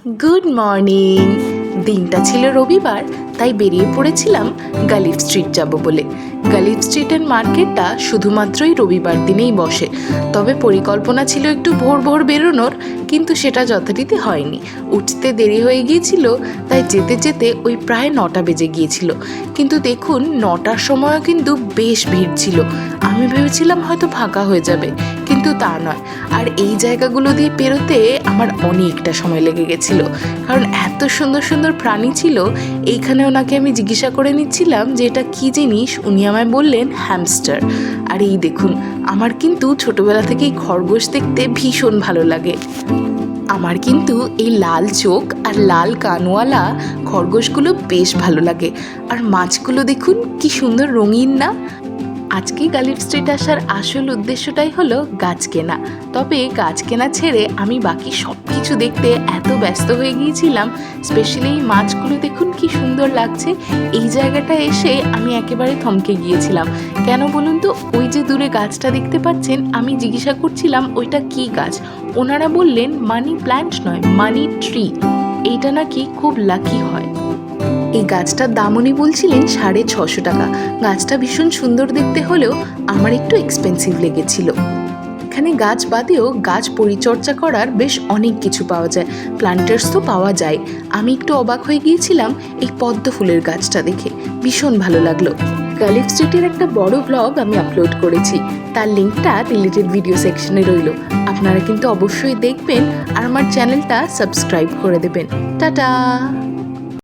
Good morning. দিনটা ছিল রবিবার, তাই বেরিয়ে পড়েছিলাম গালিফ স্ট্রিট যাব বলে। গালিফ স্ট্রিটের মার্কেটটা শুধুমাত্রই রবিবার দিনেই বসে, তবে পরিকল্পনা ছিল একটু ভোর ভোর বেরোনোর, কিন্তু সেটা যথারীতি হয়নি। উঠতে দেরি হয়ে গিয়েছিল, তাই যেতে যেতে ওই প্রায় 9টা বেজে গিয়েছিল। কিন্তু দেখুন, 9টার সময়ও কিন্তু বেশ ভিড় ছিল। আমি ভেবেছিলাম হয়তো ফাঁকা হয়ে যাবে, কিন্তু তা নয়। আর এই জায়গাগুলো দিয়ে পেরোতে আমার অনেকটা সময় লেগে গেছিলো, কারণ এত সুন্দর সুন্দর প্রাণী ছিল। এইখানে ওনাকে আমি জিজ্ঞাসা করে নিচ্ছিলাম যে এটা কী জিনিস। উনি আমায় বললেন হ্যামস্টার। আর এই দেখুন, আমার কিন্তু ছোটোবেলা থেকেই খরগোশ দেখতে ভীষণ ভালো লাগে। আমার কিন্তু এই লাল চোখ আর লাল কানওয়ালা খরগোশগুলো বেশ ভালো লাগে। আর মাছগুলো দেখুন কি সুন্দর রঙিন না। আজকে গালিফ স্ট্রিট আসার আসল উদ্দেশ্যটাই হলো গাছ কেনা। তবে গাছ কেনা ছেড়ে আমি বাকি সব কিছু দেখতে এত ব্যস্ত হয়ে গিয়েছিলাম। স্পেশালি এই মাছগুলো দেখুন কি সুন্দর লাগছে। এই জায়গাটা এসে আমি একেবারে থমকে গিয়েছিলাম। কেন বলুন তো, ওই যে দূরে গাছটা দেখতে পাচ্ছেন, আমি জিজ্ঞাসা করছিলাম ওইটা কি গাছ। ওনারা বললেন মানি প্ল্যান্ট নয়, মানি ট্রি। এইটা নাকি খুব লাকি হয়। এই গাছটার দাম উনি বলছিলেন 650 টাকা। গাছটা ভীষণ সুন্দর দেখতে হলেও আমার একটু এক্সপেন্সিভ লেগেছিল। এখানে গাছ বাদেও গাছ পরিচর্যা করার বেশ অনেক কিছু পাওয়া যায়। প্লান্টার্স তো পাওয়া যায়। আমি একটু অবাক হয়ে গিয়েছিলাম এই পদ্ম ফুলের গাছটা দেখে, ভীষণ ভালো লাগলো। গালিফ স্ট্রিটের একটা বড় ব্লগ আমি আপলোড করেছি, তার লিঙ্কটা রিলেটেড ভিডিও সেকশনে রইল। আপনারা কিন্তু অবশ্যই দেখবেন আর আমার চ্যানেলটা সাবস্ক্রাইব করে দেবেন। টাটা।